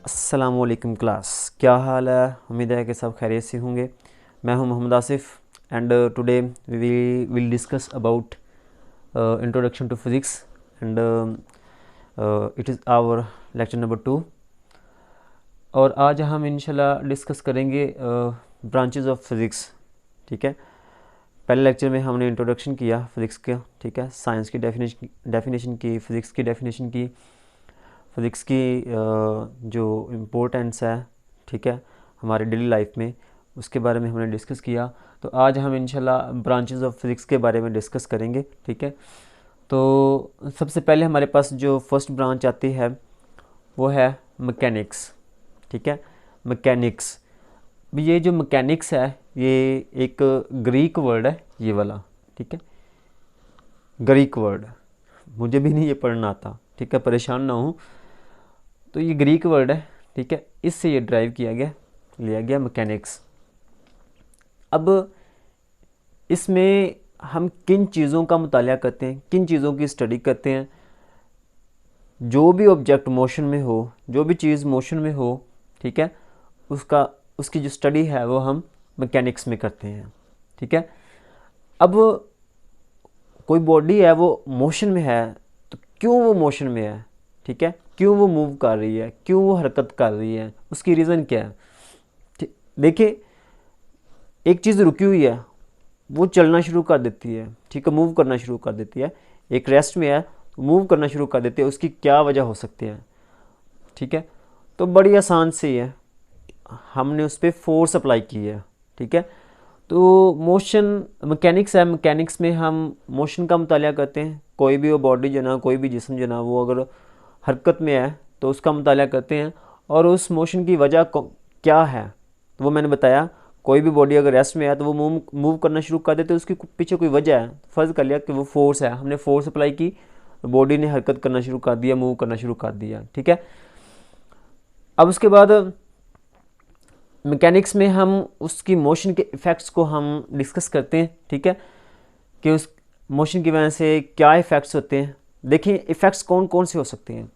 अस्सलामुअलैकुम क्लास, क्या हाल है। उम्मीद है कि सब खैरियत से होंगे। मैं हूं Mohammad Asif and today we will discuss about introduction to physics and it is our lecture number 2। और आज हम इंशाल्लाह डिस्कस करेंगे ब्रांचेस ऑफ फिज़िक्स। ठीक है, पहले लेक्चर में हमने इंट्रोडक्शन किया फिज़िक्स का, ठीक है, साइंस की डेफिनेशन की, फ़िज़िक्स की डेफिनेशन की, फ़िज़िक्स की जो इम्पोर्टेंस है, ठीक है, हमारे डेली लाइफ में, उसके बारे में हमने डिस्कस किया। तो आज हम इंशाल्लाह ब्रांचेस ऑफ फिज़िक्स के बारे में डिस्कस करेंगे। ठीक है, तो सबसे पहले हमारे पास जो फर्स्ट ब्रांच आती है वो है मैकेनिक्स। ठीक है, मैकेनिक्स। ये जो मैकेनिक्स है ये एक ग्रीक वर्ड है, ये वाला। ठीक है, ग्रीक वर्ड, मुझे भी नहीं ये पढ़ना आता, ठीक है, परेशान ना हूँ। तो ये ग्रीक वर्ड है, ठीक है, इससे ये ड्राइव किया गया, लिया गया मैकेनिक्स। अब इसमें हम किन चीज़ों का मुतालिया करते हैं, किन चीज़ों की स्टडी करते हैं। जो भी ऑब्जेक्ट मोशन में हो, जो भी चीज़ मोशन में हो, ठीक है, उसकी जो स्टडी है वो हम मैकेनिक्स में करते हैं। ठीक है, अब कोई बॉडी है वो मोशन में है, तो क्यों वो मोशन में है, ठीक है, क्यों वो मूव कर रही है, क्यों वो हरकत कर रही है, उसकी रीज़न क्या है। देखिए, एक चीज़ रुकी हुई है, वो चलना शुरू कर देती है, ठीक है, मूव करना शुरू कर देती है। एक रेस्ट में है, मूव करना शुरू कर देती है, उसकी क्या वजह हो सकती है। ठीक है, तो बड़ी आसान सी है, हमने उस पर फोर्स अप्लाई की है। ठीक है, तो मोशन मैकेनिक्स है, मैकेनिक्स में हम मोशन का मुतालिया करते हैं। कोई भी वो बॉडी जो ना, कोई भी जिस्म जो ना, वो अगर हरकत में है तो उसका मुतालिया करते हैं, और उस मोशन की वजह क्या है, तो वो मैंने बताया। कोई भी बॉडी अगर रेस्ट में है तो वो मूव करना शुरू कर देते हैं, उसके पीछे कोई वजह है। फ़र्ज़ कर लिया कि वो फोर्स है, हमने फोर्स अप्लाई की, बॉडी ने हरकत करना शुरू कर दिया, मूव करना शुरू कर दिया। ठीक है, अब उसके बाद मैकेनिक्स में हम उसकी मोशन के इफ़ेक्ट्स को हम डिस्कस करते हैं। ठीक है, कि उस मोशन की वजह से क्या इफ़ेक्ट्स होते हैं। देखिए, इफ़ेक्ट्स कौन कौन से हो सकते हैं।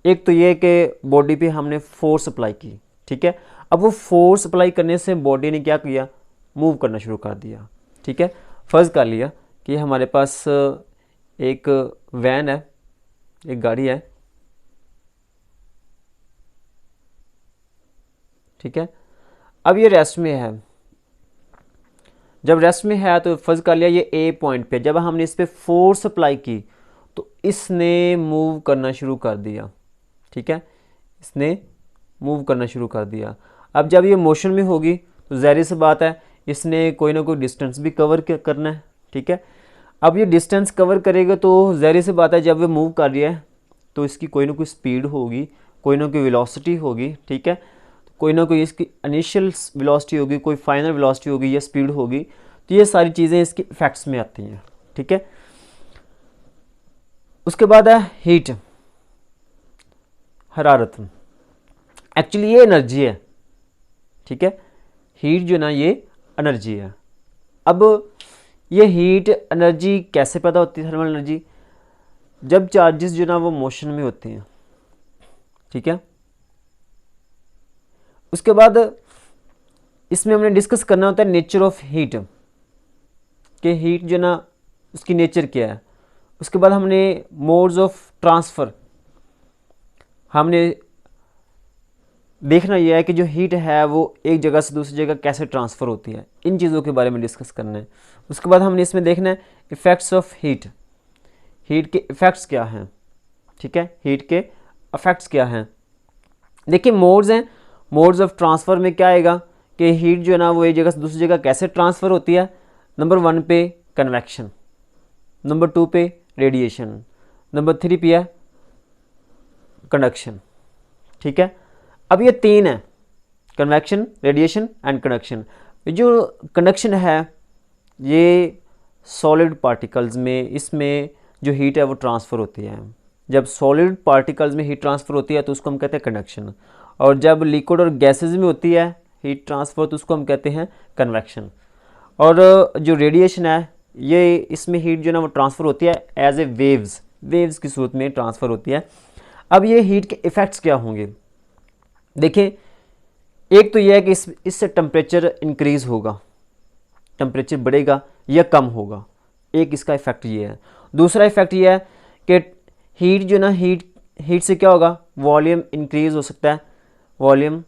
एक तो ये कि बॉडी पे हमने फोर्स अप्लाई की, ठीक है, अब वो फोर्स अप्लाई करने से बॉडी ने क्या किया, मूव करना शुरू कर दिया। ठीक है, फ़र्ज़ कर लिया कि हमारे पास एक वैन है, एक गाड़ी है, ठीक है, अब ये रेस्ट में है। जब रेस्ट में है तो फ़र्ज़ कर लिया ये ए पॉइंट पे, जब हमने इस पर फोर्स अप्लाई की तो इसने मूव करना शुरू कर दिया। ठीक है, इसने मूव करना शुरू कर दिया। अब जब ये मोशन में होगी तो ज़ाहिर सी बात है इसने कोई ना कोई डिस्टेंस भी कवर करना है। ठीक है, अब ये डिस्टेंस कवर करेगा तो ज़ाहिर सी बात है जब ये मूव कर रही है तो इसकी कोई ना कोई स्पीड होगी, कोई ना कोई वेलोसिटी होगी। ठीक है, कोई ना कोई इसकी इनिशियल वेलोसिटी होगी, कोई फाइनल वेलोसिटी होगी या स्पीड होगी। तो ये सारी चीज़ें इसके इफेक्ट्स में आती हैं। ठीक है, उसके बाद है हीट, हरारत। एक्चुअली ये एनर्जी है। ठीक है, हीट जो ना ये एनर्जी है। अब ये हीट एनर्जी कैसे पैदा होती है, थर्मल एनर्जी, जब चार्जेस जो ना वो मोशन में होते हैं। ठीक है, उसके बाद इसमें हमने डिस्कस करना होता है नेचर ऑफ हीट, कि हीट जो ना उसकी नेचर क्या है। उसके बाद हमने मोड्स ऑफ ट्रांसफ़र, हमने देखना यह है कि जो हीट है वो एक जगह से दूसरी जगह कैसे ट्रांसफ़र होती है, इन चीज़ों के बारे में डिस्कस करना है। उसके बाद हमने इसमें देखना है इफ़ेक्ट्स ऑफ हीट, हीट के इफ़ेक्ट्स क्या हैं। ठीक है, हीट के इफ़ेक्ट्स क्या हैं। देखिए, मोड्स हैं, मोड्स ऑफ ट्रांसफ़र में क्या आएगा कि हीट जो है ना वो एक जगह से दूसरी जगह कैसे ट्रांसफ़र होती है। नंबर 1 पे कन्वेक्शन, नंबर 2 पे रेडिएशन, नंबर 3 पे है कंडक्शन। ठीक है, अब ये 3 है, कन्वेक्शन, रेडिएशन एंड कंडक्शन। जो कंडक्शन है ये सॉलिड पार्टिकल्स में, इसमें जो हीट है वो ट्रांसफ़र होती है। जब सॉलिड पार्टिकल्स में हीट ट्रांसफ़र होती है तो उसको हम कहते हैं कंडक्शन, और जब लिक्विड और गैसेस में होती है हीट ट्रांसफ़र तो उसको हम कहते हैं कन्वेक्शन। और जो रेडिएशन है ये, इसमें हीट जो ना वो ट्रांसफ़र होती है एज ए वेव्स की सूरत में ट्रांसफ़र होती है। अब ये हीट के इफ़ेक्ट्स क्या होंगे। देखें, एक तो यह है कि इससे टेम्परेचर इंक्रीज होगा, टेम्परेचर बढ़ेगा या कम होगा, एक इसका इफेक्ट ये है। दूसरा इफेक्ट ये है कि हीट जो ना, हीट से क्या होगा, वॉल्यूम इंक्रीज हो सकता है, वॉल्यूम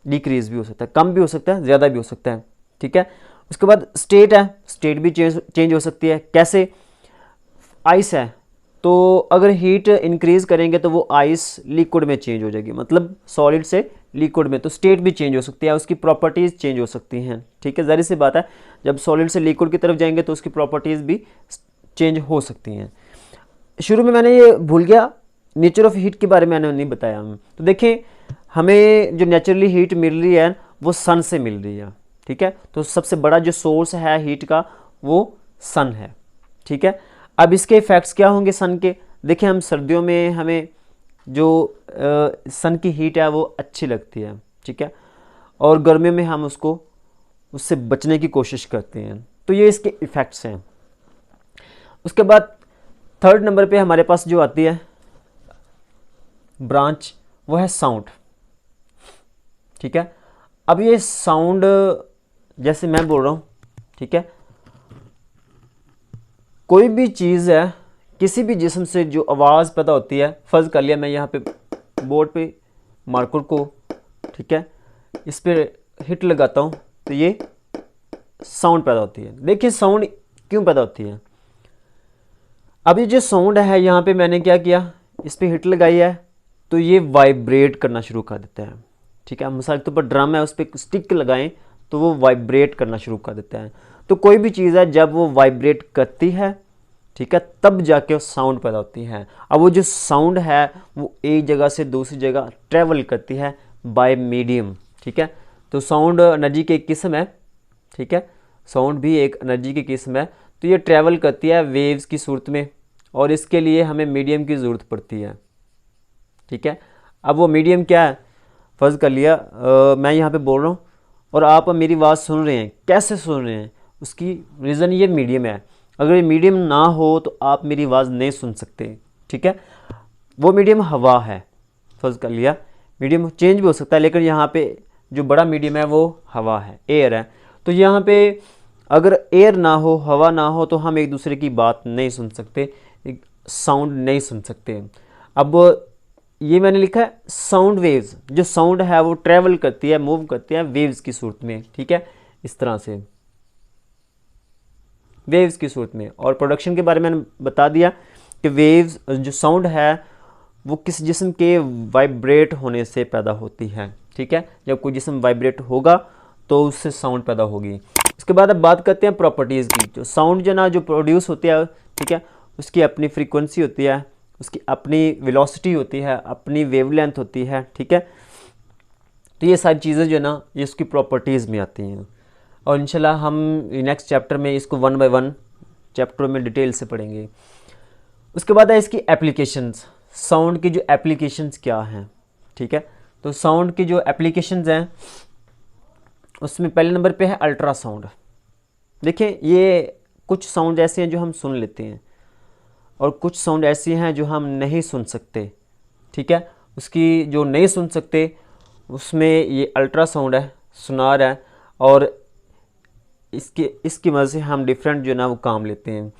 डिक्रीज भी हो सकता है, कम भी हो सकता है, ज़्यादा भी हो सकता है, ठीक है। उसके बाद स्टेट है, स्टेट भी चेंज हो सकती है। कैसे? आइस है तो अगर हीट इंक्रीज करेंगे तो वो आइस लिक्विड में चेंज हो जाएगी, मतलब सॉलिड से लिक्विड में, तो स्टेट भी चेंज हो सकती है, उसकी प्रॉपर्टीज़ चेंज हो सकती हैं, ठीक है। ज़ाहिर सी बात है, जब सॉलिड से लिक्विड की तरफ जाएंगे तो उसकी प्रॉपर्टीज़ भी चेंज हो सकती हैं। शुरू में मैंने ये भूल गया, नेचर ऑफ हीट के बारे में मैंने नहीं बताया। तो देखें, हमें जो नेचुरली हीट मिल रही है वो सन से मिल रही है, ठीक है। तो सबसे बड़ा जो सोर्स है हीट का वो सन है, ठीक है। अब इसके इफ़ेक्ट्स क्या होंगे सन के? देखिए, हम सर्दियों में हमें जो सन की हीट है वो अच्छी लगती है, ठीक है, और गर्मियों में हम उससे बचने की कोशिश करते हैं। तो ये इसके इफ़ेक्ट्स हैं। उसके बाद थर्ड नंबर पे हमारे पास जो आती है ब्रांच, वो है साउंड, ठीक है। अब ये साउंड, जैसे मैं बोल रहा हूँ, ठीक है, कोई भी चीज़ है, किसी भी जिस्म से जो आवाज़ पैदा होती है, फ़र्ज़ कर लिया मैं यहाँ पे बोर्ड पे मार्कर को, ठीक है, इस पर हिट लगाता हूँ तो ये साउंड पैदा होती है। देखिए साउंड क्यों पैदा होती है? अब ये जो साउंड है, यहाँ पे मैंने क्या किया, इस पर हिट लगाई है तो ये वाइब्रेट करना शुरू कर देता है, ठीक है। मिसाल के तौर पर ड्रम है, उस पर स्टिक लगाएं तो वो वाइब्रेट करना शुरू कर देता है। तो कोई भी चीज़ है जब वो वाइब्रेट करती है, ठीक है, तब जाके वो साउंड पैदा होती है। अब वो जो साउंड है वो एक जगह से दूसरी जगह ट्रैवल करती है बाय मीडियम, ठीक है। तो साउंड एनर्जी की एक किस्म है, ठीक है, साउंड भी एक एनर्जी की किस्म है। तो ये ट्रैवल करती है वेव्स की सूरत में, और इसके लिए हमें मीडियम की ज़रूरत पड़ती है, ठीक है। अब वो मीडियम क्या है? फ़र्ज़ कर लिया मैं यहाँ पे बोल रहा हूँ और आप मेरी आवाज़ सुन रहे हैं, कैसे सुन रहे हैं? उसकी रीज़न ये मीडियम है। अगर ये मीडियम ना हो तो आप मेरी आवाज़ नहीं सुन सकते, ठीक है। वो मीडियम हवा है, फ़र्ज़ कर लिया, मीडियम चेंज भी हो सकता है, लेकिन यहाँ पे जो बड़ा मीडियम है वो हवा है, एयर है। तो यहाँ पे अगर एयर ना हो, हवा ना हो, तो हम एक दूसरे की बात नहीं सुन सकते, साउंड नहीं सुन सकते। अब ये मैंने लिखा है साउंड वेव्स, जो साउंड है वो ट्रैवल करती है, मूव करती है वेव्स की सूरत में, ठीक है, इस तरह से वेव्स की सूरत में। और प्रोडक्शन के बारे में मैंने बता दिया कि वेव्स, जो साउंड है वो किस जिस्म के वाइब्रेट होने से पैदा होती है, ठीक है। जब कोई जिस्म वाइब्रेट होगा तो उससे साउंड पैदा होगी। उसके बाद अब बात करते हैं प्रॉपर्टीज़ की। जो साउंड जो प्रोड्यूस होती है, ठीक है, उसकी अपनी फ्रीक्वेंसी होती है, उसकी अपनी वेलोसिटी होती है, अपनी वेवलेंथ होती है, ठीक है। तो ये सारी चीज़ें ये उसकी प्रॉपर्टीज़ में आती हैं, और इंशाल्लाह हम नेक्स्ट चैप्टर में इसको वन बाय वन चैप्टर में डिटेल से पढ़ेंगे। उसके बाद है इसकी एप्लीकेशंस, साउंड की जो एप्लीकेशंस क्या हैं, ठीक है। तो साउंड की जो एप्लीकेशंस हैं उसमें पहले नंबर पे है अल्ट्रासाउंड। देखिए, ये कुछ साउंड ऐसे हैं जो हम सुन लेते हैं और कुछ साउंड ऐसी हैं जो हम नहीं सुन सकते, ठीक है। उसकी जो नहीं सुन सकते उसमें ये अल्ट्रासाउंड है, सुनार है, और इसकी मदद से हम डिफरेंट वो काम लेते हैं।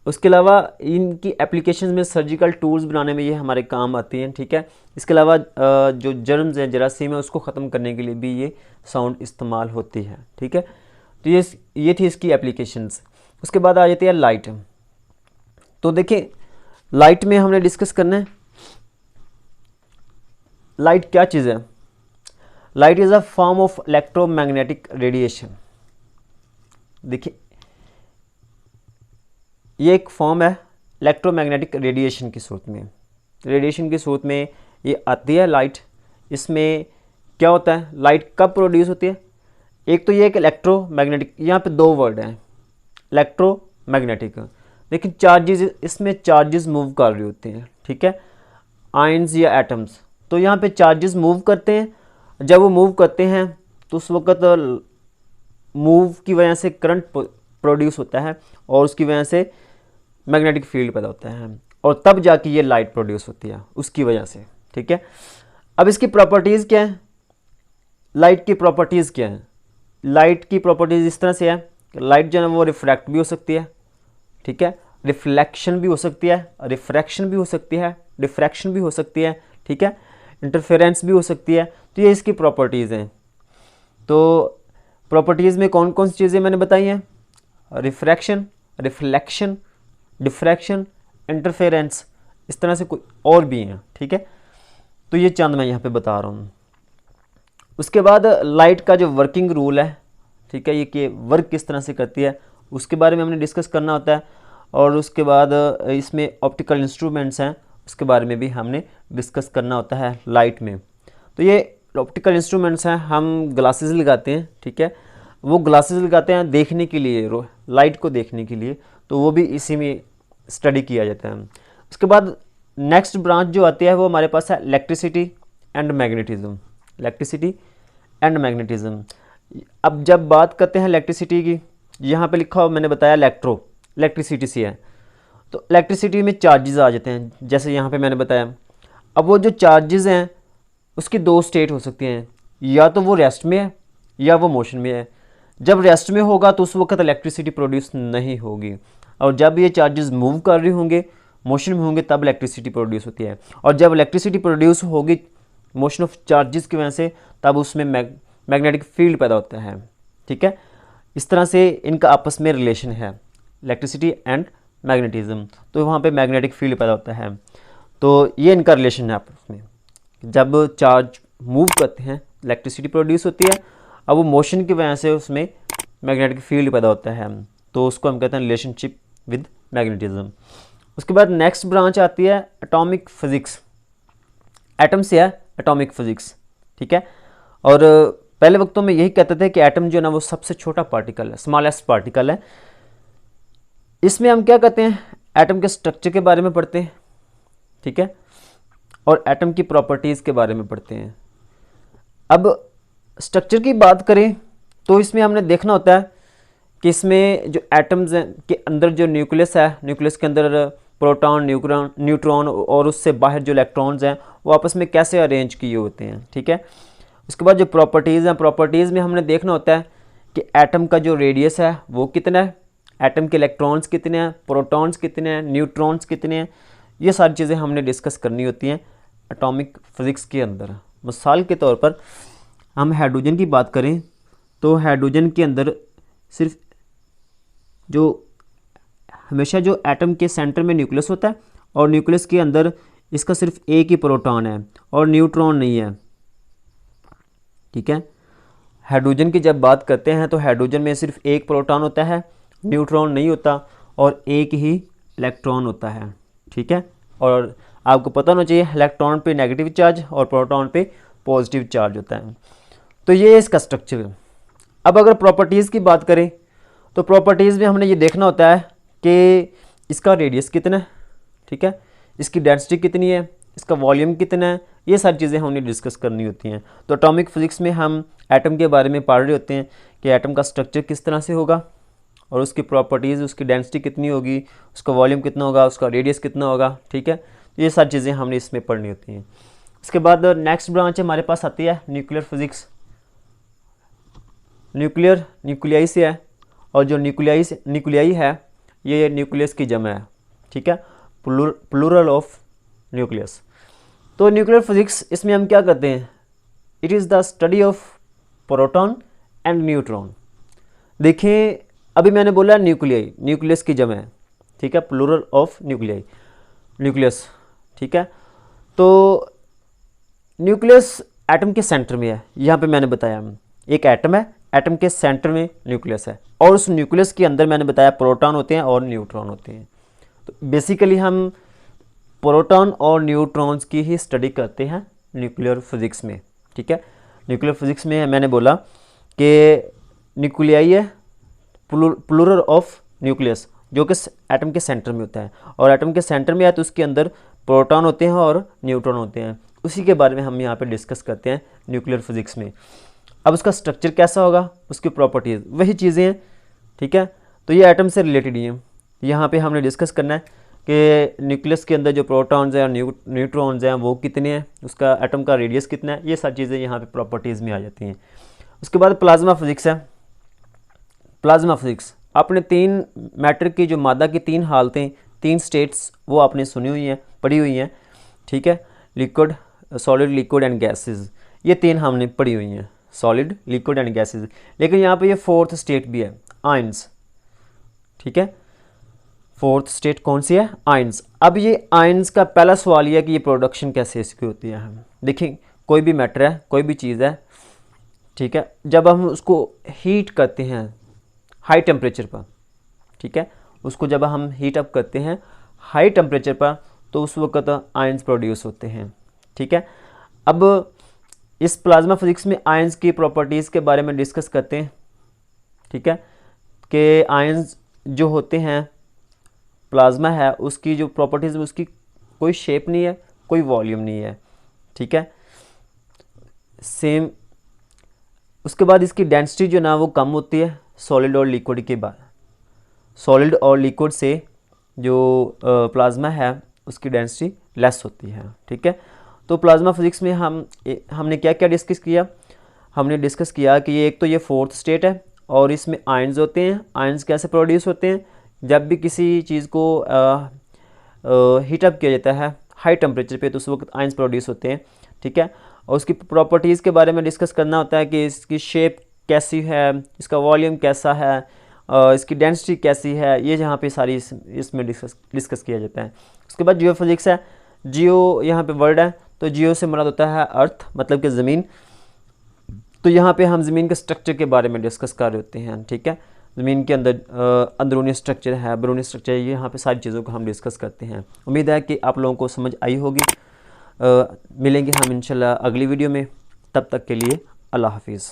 उसके अलावा इनकी एप्लीकेशन में सर्जिकल टूल्स बनाने में ये हमारे काम आती हैं, ठीक है। इसके अलावा जो जर्म्स हैं, जरासीम है, उसको ख़त्म करने के लिए भी ये साउंड इस्तेमाल होती है, ठीक है। तो ये थी इसकी एप्लीकेशंस। उसके बाद आ जाती है लाइट। तो देखिए, लाइट में हमने डिस्कस करना है लाइट क्या चीज़ है। Light is a form of electromagnetic radiation. देखिए, ये एक फॉर्म है इलेक्ट्रोमैग्नेटिक रेडिएशन की सूरत में, रेडिएशन की सूरत में ये आती है लाइट। इसमें क्या होता है, लाइट कब प्रोड्यूस होती है? एक तो ये कि इलेक्ट्रोमैग्नेटिक, यहाँ पे दो वर्ड हैं, इलेक्ट्रोमैग्नेटिक, लेकिन चार्जेस, इसमें चार्जेस मूव कर रहे होते हैं, ठीक है, आयंस या एटम्स। तो यहाँ पे चार्जेस मूव करते हैं, जब वो मूव करते हैं तो उस वक्त मूव की वजह से करंट प्रोड्यूस होता है और उसकी वजह से मैग्नेटिक फील्ड पैदा होता है, और तब जाके ये लाइट प्रोड्यूस होती है उसकी वजह से, ठीक है। अब इसकी प्रॉपर्टीज़ क्या है? लाइट की प्रॉपर्टीज़ क्या हैं? लाइट की प्रॉपर्टीज़ इस तरह से है कि लाइट जो है वो रिफ्रैक्ट भी हो सकती है, ठीक है, रिफ्लेक्शन भी हो सकती है, रिफ्रैक्शन भी हो सकती है, डिफ्रैक्शन भी हो सकती है, ठीक है, इंटरफेरेंस भी हो सकती है। तो ये इसकी प्रॉपर्टीज़ हैं। तो प्रॉपर्टीज़ में कौन कौन सी चीज़ें मैंने बताई हैं? रिफ्रैक्शन, रिफ्लेक्शन, डिफ्रैक्शन, इंटरफेरेंस, इस तरह से कोई और भी हैं, ठीक है। तो ये चंद मैं यहाँ पे बता रहा हूँ। उसके बाद लाइट का जो वर्किंग रूल है, ठीक है, ये कि वर्क किस तरह से करती है, उसके बारे में हमने डिस्कस करना होता है। और उसके बाद इसमें ऑप्टिकल इंस्ट्रूमेंट्स हैं, उसके बारे में भी हमने डिस्कस करना होता है लाइट में। तो ये ऑप्टिकल इंस्ट्रूमेंट्स हैं, हम ग्लासेस लगाते हैं, ठीक है, वो ग्लासेस लगाते हैं देखने के लिए, लाइट को देखने के लिए, तो वो भी इसी में स्टडी किया जाता है। उसके बाद नेक्स्ट ब्रांच जो आती है वो हमारे पास है electricity and magnetism. Electricity and magnetism. अब जब बात करते हैं इलेक्ट्रिसिटी की, यहाँ पे लिखा हो मैंने बताया इलेक्ट्रिसिटी से है। तो इलेक्ट्रिसिटी में चार्जेस आ जाते हैं, जैसे यहाँ पे मैंने बताया। अब वो जो चार्जेस हैं उसकी दो स्टेट हो सकती हैं, या तो वो रेस्ट में है या वो मोशन में है। जब रेस्ट में होगा तो उस वक्त इलेक्ट्रिसिटी प्रोड्यूस नहीं होगी, और जब ये चार्जेस मूव कर रहे होंगे, मोशन में होंगे, तब इलेक्ट्रिसिटी प्रोड्यूस होती है। और जब इलेक्ट्रिसिटी प्रोड्यूस होगी मोशन ऑफ चार्जेस की वजह से, तब उसमें मैग्नेटिक फील्ड पैदा होता है, ठीक है। इस तरह से इनका आपस में रिलेशन है, इलेक्ट्रिसिटी एंड मैग्नेटिज्म। तो वहाँ पे मैग्नेटिक फील्ड पैदा होता है, तो ये इनका रिलेशन है आपस में। जब चार्ज मूव करते हैं इलेक्ट्रिसिटी प्रोड्यूस होती है, अब वो मोशन की वजह से उसमें मैग्नेटिक फील्ड पैदा होता है, तो उसको हम कहते हैं रिलेशनशिप विद मैग्नेटिज्म। उसके बाद नेक्स्ट ब्रांच आती है एटॉमिक फिजिक्स। एटम से है एटॉमिक फिजिक्स, ठीक है। और पहले वक्तों में यही कहते थे कि एटम जो है ना वो सबसे छोटा पार्टिकल है, स्मॉलेस्ट पार्टिकल है। इसमें हम क्या कहते हैं, एटम के स्ट्रक्चर के बारे में पढ़ते हैं, ठीक है, और एटम की प्रॉपर्टीज़ के बारे में पढ़ते हैं। अब स्ट्रक्चर की बात करें तो इसमें हमने देखना होता है कि इसमें जो एटम्स हैं के अंदर जो न्यूक्लियस है, न्यूक्लियस के अंदर प्रोटॉन, न्यूट्रॉन और उससे बाहर जो इलेक्ट्रॉन्स हैं वो आपस में कैसे अरेंज किए होते हैं, ठीक है। उसके बाद जो प्रॉपर्टीज़ हैं, प्रॉपर्टीज़ में हमने देखना होता है कि एटम का जो रेडियस है वो कितना है, एटम के इलेक्ट्रॉन्स कितने हैं, प्रोटॉन्स कितने हैं, न्यूट्रॉन्स कितने हैं, ये सारी चीज़ें हमने डिस्कस करनी होती हैं एटॉमिक फिज़िक्स के अंदर। मिसाल के तौर पर हम हाइड्रोजन की बात करें तो हाइड्रोजन के अंदर सिर्फ जो हमेशा जो एटम के सेंटर में न्यूक्लियस होता है, और न्यूक्लियस के अंदर इसका सिर्फ एक ही प्रोटॉन है और न्यूट्रॉन नहीं है, ठीक है। हाइड्रोजन की जब बात करते हैं तो हाइड्रोजन में सिर्फ एक प्रोटॉन होता है, न्यूट्रॉन नहीं होता, और एक ही इलेक्ट्रॉन होता है, ठीक है। और आपको पता होना चाहिए इलेक्ट्रॉन पे नेगेटिव चार्ज और प्रोटॉन पे पॉजिटिव चार्ज होता है। तो ये इसका स्ट्रक्चर है। अब अगर प्रॉपर्टीज़ की बात करें तो प्रॉपर्टीज़ में हमने ये देखना होता है कि इसका रेडियस कितना है, ठीक है, इसकी डेंसिटी कितनी है, इसका वॉल्यूम कितना है, ये सारी चीज़ें हमने डिस्कस करनी होती हैं। तो एटॉमिक फिजिक्स में हम एटम के बारे में पढ़ रहे होते हैं कि एटम का स्ट्रक्चर किस तरह से होगा, और उसकी प्रॉपर्टीज़, उसकी डेंसिटी कितनी होगी, उसका वॉल्यूम कितना होगा, उसका रेडियस कितना होगा, ठीक है। ये सारी चीज़ें हमने इसमें पढ़नी होती हैं। इसके बाद नेक्स्ट ब्रांच हमारे पास आती है न्यूक्लियर फिजिक्स। न्यूक्लियाई से है, और जो न्यूक्लियाई है ये न्यूक्लियस की जमा है, ठीक है, प्लूरल ऑफ न्यूक्लियस। तो न्यूक्लियर फिजिक्स इसमें हम क्या करते हैं, it is the study of proton and neutron. देखिए अभी मैंने बोला न्यूक्लियाई, न्यूक्लियस की जमा है, ठीक है, प्लूरल ऑफ न्यूक्लियस, ठीक है। तो न्यूक्लियस एटम के सेंटर में है, यहाँ पे मैंने बताया एक एटम है, एटम के सेंटर में न्यूक्लियस है, और उस न्यूक्लियस के अंदर मैंने बताया प्रोटॉन होते हैं और न्यूट्रॉन होते हैं। तो बेसिकली हम प्रोटॉन और न्यूट्रॉन्स की ही स्टडी करते हैं न्यूक्लियर फिजिक्स में, ठीक है। न्यूक्लियर फिजिक्स में मैंने बोला कि न्यूक्लियाई है, प्लूरल ऑफ न्यूक्लियस, जो कि एटम के सेंटर में होता है, और एटम के सेंटर में है तो उसके अंदर प्रोटॉन होते हैं और न्यूट्रॉन होते हैं। उसी के बारे में हम यहाँ पे डिस्कस करते हैं न्यूक्लियर फिजिक्स में। अब उसका स्ट्रक्चर कैसा होगा, उसकी प्रॉपर्टीज़ वही चीज़ें हैं, ठीक है। तो ये एटम से रिलेटेड ही हैं, यहाँ पे हमने डिस्कस करना है कि न्यूक्लियस के अंदर जो प्रोटॉन्स हैं और न्यूट्रॉन्स हैं वो कितने हैं, उसका एटम का रेडियस कितना है, ये सारी चीज़ें यहाँ पे प्रॉपर्टीज़ में आ जाती हैं। उसके बाद प्लाज्मा फिजिक्स है। प्लाज्मा फिजिक्स आपने 3 मैटर की जो मादा की 3 हालतें, 3 स्टेट्स वो आपने सुनी हुई हैं, पढ़ी हुई हैं, ठीक है। Liquid, solid, liquid and gases, ये 3 हमने पढ़ी हुई हैं, सॉलिड, लिक्विड एंड गैसेस। लेकिन यहाँ पे ये 4th स्टेट भी है, आयंस, ठीक है। 4th स्टेट कौन सी है, आयंस। अब ये आयंस का पहला सवाल ये है कि ये प्रोडक्शन कैसे इसकी होती है। हम देखिए कोई भी मैटर है, कोई भी चीज़ है, ठीक है, जब हम उसको हीट करते हैं हाई टेम्परेचर पर, ठीक है, उसको जब हम हीट अप करते हैं हाई टेम्परेचर पर तो उस वक्त आयंस प्रोड्यूस होते हैं, ठीक है। अब इस प्लाज्मा फिजिक्स में आयंस की प्रॉपर्टीज़ के बारे में डिस्कस करते हैं, ठीक है, कि आयंस जो होते हैं, प्लाज्मा है उसकी जो प्रॉपर्टीज़, उसकी कोई शेप नहीं है, कोई वॉल्यूम नहीं है, ठीक है, सेम। उसके बाद इसकी डेंसिटी जो ना वो कम होती है सॉलिड और लिक्विड के बाद। सॉलिड और लिक्विड से जो प्लाज्मा है उसकी डेंसिटी लेस होती है, ठीक है। तो प्लाज्मा फिजिक्स में हमने क्या क्या डिस्कस किया, हमने डिस्कस किया कि ये एक तो ये 4th स्टेट है और इसमें आयंस होते हैं। आयंस कैसे प्रोड्यूस होते हैं, जब भी किसी चीज़ को हीटअप किया जाता है हाई टेम्परेचर पे तो उस वक्त आयंस प्रोड्यूस होते हैं, ठीक है। और उसकी प्रॉपर्टीज़ के बारे में डिस्कस करना होता है कि इसकी शेप कैसी है, इसका वॉल्यूम कैसा है, इसकी डेंसिटी कैसी है, ये जहाँ पे सारी इसमें डिस्कस किया जाता है। उसके बाद जियो फिजिक्स है। जियो यहाँ पे वर्ड है, तो जियो से मुराद होता है अर्थ, मतलब कि ज़मीन। तो यहाँ पे हम ज़मीन के स्ट्रक्चर के बारे में डिस्कस कर रहे होते हैं, ठीक है। ज़मीन के अंदर अंदरूनी स्ट्रक्चर है, बैरूनी स्ट्रक्चर है, यहाँ पे सारी चीज़ों को हम डिस्कस करते हैं। उम्मीद है कि आप लोगों को समझ आई होगी। मिलेंगे हम इंशाल्लाह अगली वीडियो में, तब तक के लिए अल्लाह हाफिज़।